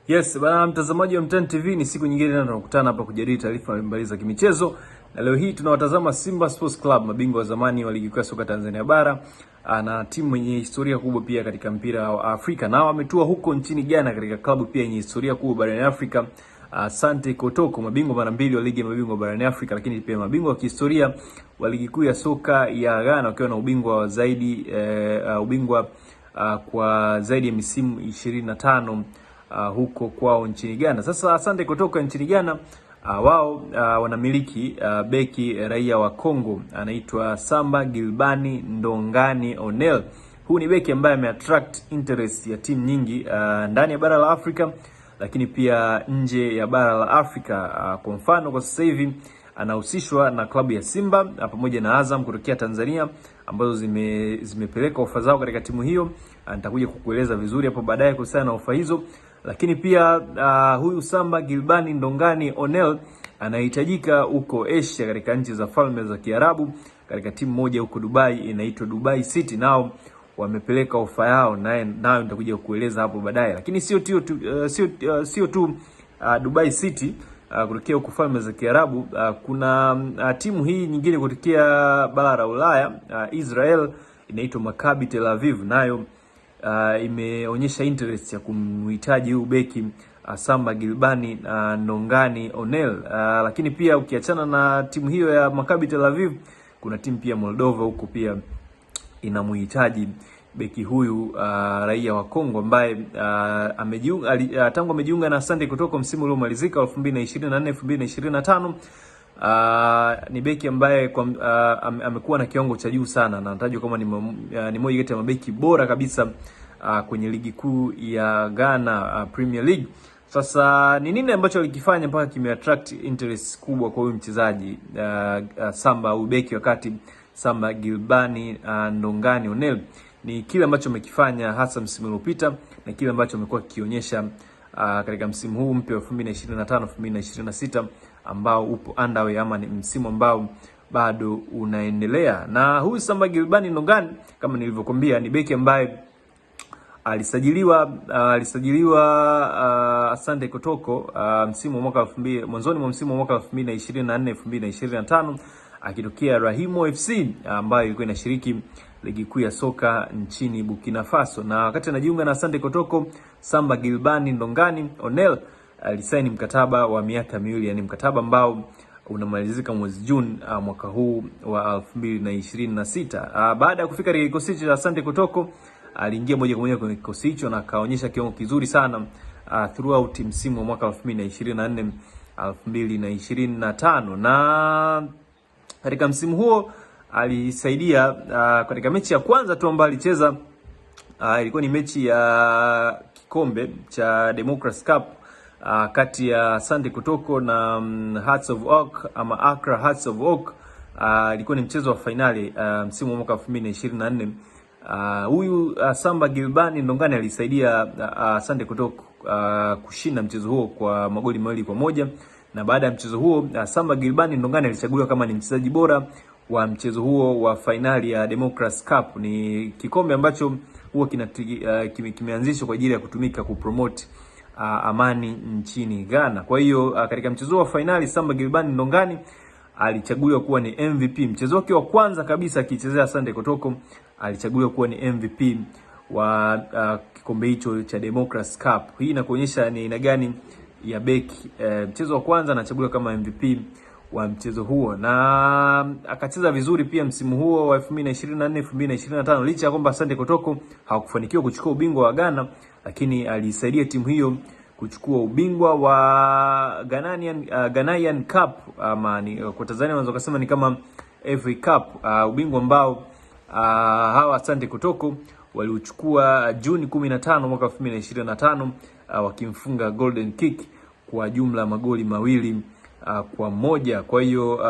Yes, bana mtazamaji wa Mtani TV, ni siku nyingine tena tunakutana hapa kujadili taarifa mbalimbali za kimichezo. Na leo hii tunawatazama Simba Sports Club, mabingwa wa zamani wa ligi kuu ya soka Tanzania bara, na timu yenye historia kubwa pia katika mpira wa Afrika. Na wametua huko nchini Ghana katika klabu pia yenye historia kubwa barani Afrika, Asante Kotoko, mabingwa mara mbili wa ligi ya mabingwa barani Afrika, lakini pia mabingwa wa kihistoria wa ligi kuu ya soka ya Ghana, wakiwa na ubingwa wa zaidi kwa zaidi ya misimu 25 huko kwao nchini Ghana. Sasa Asante kutoka nchini Ghana, wao wanamiliki beki raia wa Kongo, anaitwa Samba Gilbani Ndongani Onel. Huu ni beki ambaye ameattract interest ya timu nyingi ndani ya bara la Afrika, lakini pia nje ya bara la Afrika. Kwa mfano, kwa sasa hivi anahusishwa na klabu ya Simba pamoja na Azam kutokea Tanzania, ambazo zimepeleka ofa zao katika timu hiyo. Nitakuja kukueleza vizuri hapo baadaye kuhusiana na ofa hizo. Lakini pia huyu Samba Gilbani Ndongani Onel anahitajika huko Asia, katika nchi za Falme za Kiarabu, katika timu moja huko Dubai inaitwa Dubai City. Nao wamepeleka ofa yao, nayo nitakuja kukueleza hapo baadaye. Lakini sio tu Dubai City kutokea huko Falme za Kiarabu, kuna timu hii nyingine kutokea bara la Ulaya, Israel, inaitwa Maccabi Tel Aviv, nayo imeonyesha interest ya kumhitaji huyu beki Samba Gilbani Ndongani Onel. Lakini pia ukiachana na timu hiyo ya Maccabi Tel Aviv, kuna timu pia Moldova huko pia inamhitaji beki huyu raia wa Kongo, ambaye tangu amejiunga na Asante kutoka msimu uliomalizika 2024 2025. Ni beki ambaye amekuwa na kiwango cha juu sana, na anatajwa kama ni moja kati ya mabeki bora kabisa kwenye ligi kuu ya Ghana, Premier League. Sasa ni nini ambacho alikifanya mpaka kimeattract interest kubwa kwa huyu mchezaji Samba, huyu beki, wakati Samba Gilbani Ndongani Onel? Ni kile ambacho amekifanya hasa msimu uliopita na kile ambacho amekuwa kikionyesha katika msimu huu mpya wa 2025 2026 ambao upo underway, ama ni msimu ambao bado unaendelea. Na huyu Samba Gilbani Ndongani, kama nilivyokuambia, ni beki ambaye alisajiliwa Asante Kotoko msimu wa mwaka mwanzoni mwa msimu wa mwaka 2024 2025, akitokea Rahimo FC ambayo ilikuwa inashiriki ligi kuu ya soka nchini Burkina Faso. Na wakati anajiunga na Asante Kotoko, Samba Gilbani Ndongani Onel alisaini mkataba wa miaka miwili, yani mkataba ambao unamalizika mwezi Juni mwaka huu wa 2026. Baada ya kufika katika kikosi cha Asante Kotoko, aliingia moja kwa moja kwenye kikosi hicho na akaonyesha kiwango kizuri sana throughout msimu wa mwaka 2024 2025. Na katika msimu huo alisaidia katika mechi ya kwanza tu ambayo alicheza, ilikuwa ni mechi ya kikombe cha Democracy Cup kati ya Asante Kotoko na Hearts of Oak ama Accra Hearts of Oak. Ilikuwa ni mchezo wa finali msimu wa mwaka 2024. Huyu Samba Gilbani Ndongani alisaidia Asante Kotoko kushinda mchezo huo kwa magoli 2-1. Na baada ya mchezo huo Samba Gilbani Ndongani alichaguliwa kama ni mchezaji bora wa mchezo huo wa finali ya Democracy Cup. Ni kikombe ambacho huwa kimeanzishwa kwa ajili ya kutumika kupromote amani nchini Ghana. Kwa hiyo katika mchezo wa finali Samba Gilbani Ndongani alichaguliwa kuwa ni MVP. Mchezo wake wa kwanza kabisa akichezea Asante Kotoko, alichaguliwa kuwa ni MVP wa kikombe hicho cha Democracy Cup. Hii inakuonyesha ni aina gani ya beki. Mchezo wa kwanza anachaguliwa kama MVP wa mchezo huo, na akacheza vizuri pia msimu huo wa 2024 2025. Licha ya kwamba Asante Kotoko hawakufanikiwa kuchukua ubingwa wa Ghana, lakini alisaidia timu hiyo kuchukua ubingwa wa Ghanaian Cup, ama kwa Tanzania unaweza kusema ni kama FA Cup, ubingwa ambao hawa Asante Kotoko waliuchukua Juni 15 mwaka 2025, wakimfunga Golden Kick kwa jumla magoli 2-1. Kwa hiyo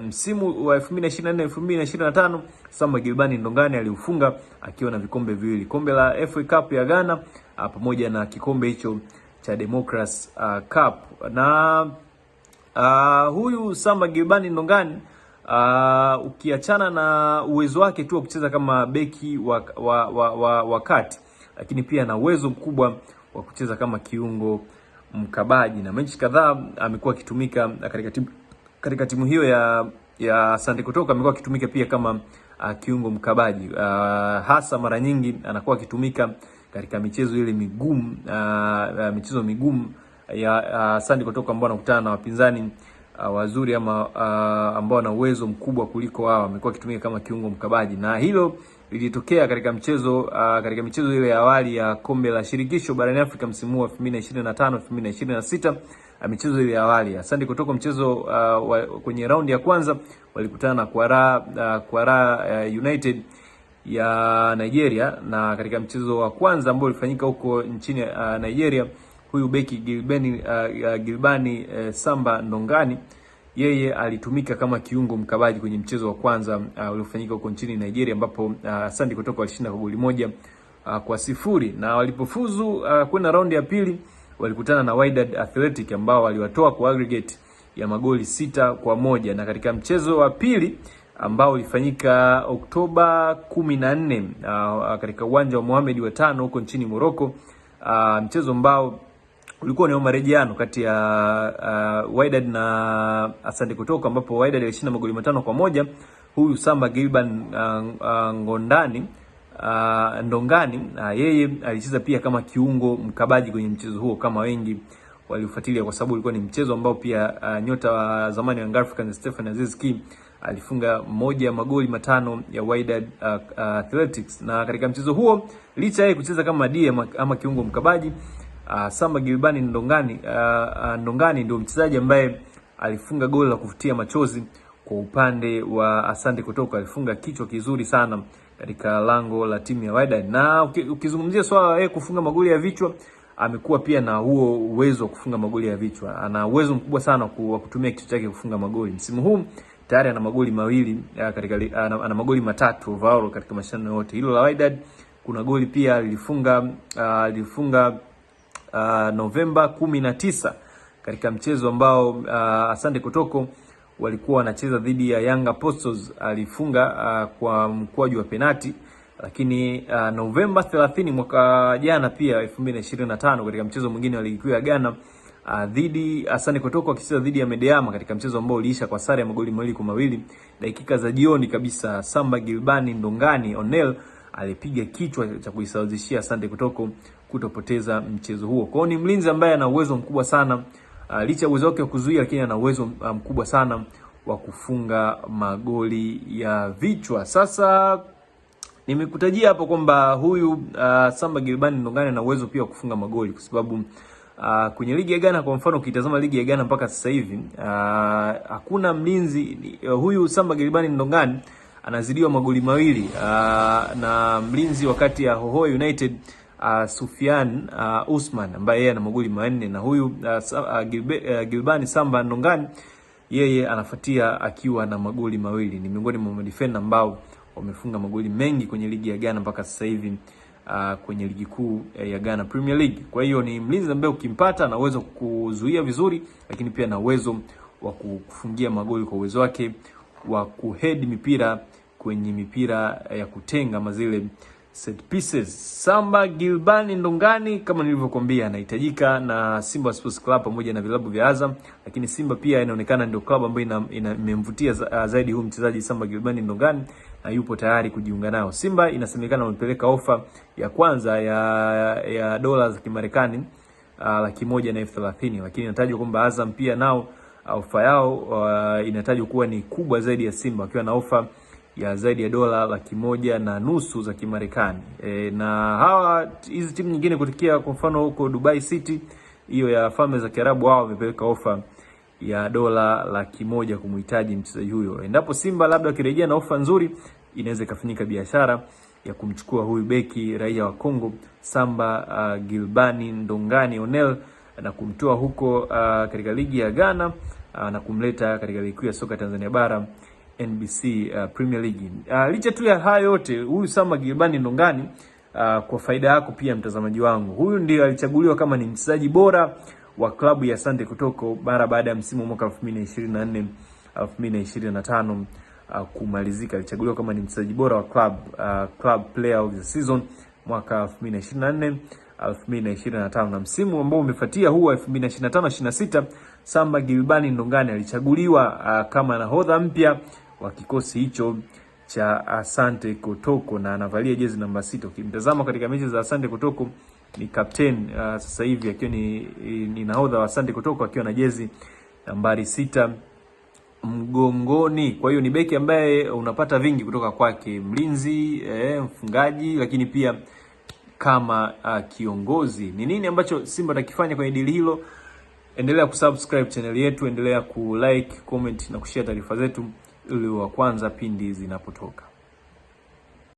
msimu wa 2024 2025 Samba Gilbani Ndongani aliufunga akiwa na vikombe viwili, kombe la FA Cup ya Ghana pamoja na kikombe hicho cha Democracy Cup. Na huyu Samba Gilbani Ndongani ukiachana na uwezo wake tu wa kucheza kama beki wa kati, lakini pia na uwezo mkubwa wa kucheza kama kiungo mkabaji, na mechi kadhaa amekuwa akitumika katika timu hiyo ya Asante Kotoko. Amekuwa akitumika pia kama kiungo mkabaji, hasa mara nyingi anakuwa akitumika katika michezo ile migumu, michezo migumu ya Asante Kotoko ambao anakutana na wapinzani wazuri ama ambao wana uwezo mkubwa kuliko wao. Amekuwa akitumika kama kiungo mkabaji, na hilo lilitokea katika michezo ile ya awali ya kombe la shirikisho barani Afrika msimu wa 2025 2026. Michezo ile ya awali Asante Kotoko, mchezo kwenye raundi ya kwanza walikutana na Kwara United ya Nigeria, na katika mchezo wa kwanza ambao ulifanyika huko nchini Nigeria, huyu beki Gilbani Samba Ndongani yeye alitumika kama kiungo mkabaji kwenye mchezo wa kwanza uliofanyika huko nchini Nigeria, ambapo Asante Kotoko walishinda kwa goli 1-0, na walipofuzu kwenda raundi ya pili walikutana na Wydad Athletic ambao waliwatoa kwa aggregate ya magoli 6-1, na katika mchezo wa pili ambao ulifanyika Oktoba 14 katika uwanja wa Mohamed wa 5 huko nchini Morocco, mchezo ambao ulikuwa ni marejeano kati ya Wydad na Asante Kotoko, ambapo Wydad alishinda magoli 5-1. Huyu Samba Gilban Ndongani yeye alicheza pia kama kiungo mkabaji kwenye mchezo huo, kama wengi waliufuatilia, kwa sababu ulikuwa ni mchezo ambao pia nyota wa zamani wa Young Africans Stephen Aziz Ki alifunga magoli 5 ya Wydad Athletics. Na katika mchezo huo, licha yeye kucheza kama die ama kiungo mkabaji, Samba Gilbani Ndongani ndio mchezaji ambaye alifunga goli la kuvutia machozi kwa upande wa Asante Kotoko. Alifunga kichwa kizuri sana katika lango la timu ya Wydad, na ukizungumzia swala yeye kufunga magoli ya vichwa, amekuwa pia na huo uwezo wa kufunga magoli ya vichwa. Ana uwezo mkubwa sana wa kutumia kichwa chake kufunga magoli. Msimu huu tayari ana magoli mawili ana magoli 3 overall katika mashindano yote. Hilo la Wydad, kuna goli pia alifunga Novemba 19 katika mchezo ambao Asante Kotoko walikuwa wanacheza dhidi ya Young Apostles. Alifunga kwa mkwaju wa penati. Lakini Novemba 30 mwaka jana pia 2025 katika mchezo mwingine wa ligi kuu ya Ghana Asante Kotoko akicheza dhidi ya Medeama katika mchezo ambao uliisha kwa sare ya magoli 2-2, dakika za jioni kabisa, Samba Gilbani Ndongani Onel alipiga kichwa cha kuisawazishia Asante Kotoko kutopoteza mchezo huo. Kwa hiyo ni mlinzi ambaye ana uwezo mkubwa sana, licha ya uwezo wake wa kuzuia, lakini ana uwezo mkubwa sana wa kufunga magoli ya vichwa. Sasa nimekutajia hapo kwamba huyu Samba Gilbani Ndongani ana uwezo pia wa kufunga magoli, kwa sababu kwenye ligi ya Ghana, kwa mfano ukitazama ligi ya Ghana mpaka sasa hivi hakuna mlinzi huyu Samba Gilbani Ndongani anazidiwa magoli 2 na mlinzi wakati ya Hohoe United Sufyan Usman ambaye yeye ana magoli 4, na huyu Gilbani Samba Ndongani yeye anafuatia akiwa na magoli 2. Ni miongoni mwa defender ambao wamefunga magoli mengi kwenye ligi ya Ghana mpaka sasa hivi kwenye ligi kuu ya Ghana Premier League. Kwa hiyo ni mlinzi ambaye ukimpata ana uwezo kuzuia vizuri, lakini pia na uwezo wa kufungia magoli kwa uwezo wake wa kuhead mipira kwenye mipira ya kutenga mazile set pieces. Samba Gilbani Ndongani kama nilivyokuambia anahitajika na Simba Sports Club pamoja na vilabu vya Azam, lakini Simba pia inaonekana ndio club ambayo imemvutia zaidi huyu mchezaji Samba Gilbani Ndongani na yupo tayari kujiunga nao. Simba inasemekana wamepeleka ofa ya kwanza ya dola za Kimarekani 130,000, lakini inatajwa kwamba Azam pia nao ofa yao inatajwa kuwa ni kubwa zaidi ya Simba, wakiwa na ofa ya zaidi ya dola 150,000 za Kimarekani. Na hizi timu nyingine kutokea kwa mfano huko Dubai City hiyo ya Falme za Kiarabu, wao wamepeleka ofa ya dola 100,000 kumhitaji mchezaji huyo. Endapo Simba labda kirejea na ofa nzuri, inaweza ikafanyika biashara ya kumchukua huyu beki raia wa Kongo Samba Gilbani Ndongani Onel na kumtoa huko katika ligi ya Ghana na kumleta katika ligi kuu ya soka Tanzania bara NBC Premier League. Licha tu ya hayo yote, huyu Samba Gilbani Ndongani kwa faida yako pia mtazamaji wangu, huyu ndio alichaguliwa kama ni mchezaji bora wa klabu ya Asante Kotoko baada ya msimu mwaka 2024 2025 kumalizika. Alichaguliwa kama ni mchezaji bora wa club player of the season mwaka 2024 2025. Na msimu ambao umefuatia huu 2025-26, Samba Gilbani Ndongane alichaguliwa kama nahodha mpya wa kikosi hicho cha Asante Kotoko na anavalia jezi namba 6. Ukimtazama katika mechi za Asante Kotoko ni captain sasa hivi akiwa ni nahodha wa Asante Kotoko akiwa na jezi nambari 6 mgongoni. Kwa hiyo ni beki ambaye unapata vingi kutoka kwake, mlinzi, mfungaji, lakini pia kama kiongozi. Ni nini ambacho Simba atakifanya kwenye deal hilo? Endelea kusubscribe channel yetu, endelea kulike, comment na kushare taarifa zetu ili wa kwanza pindi zinapotoka.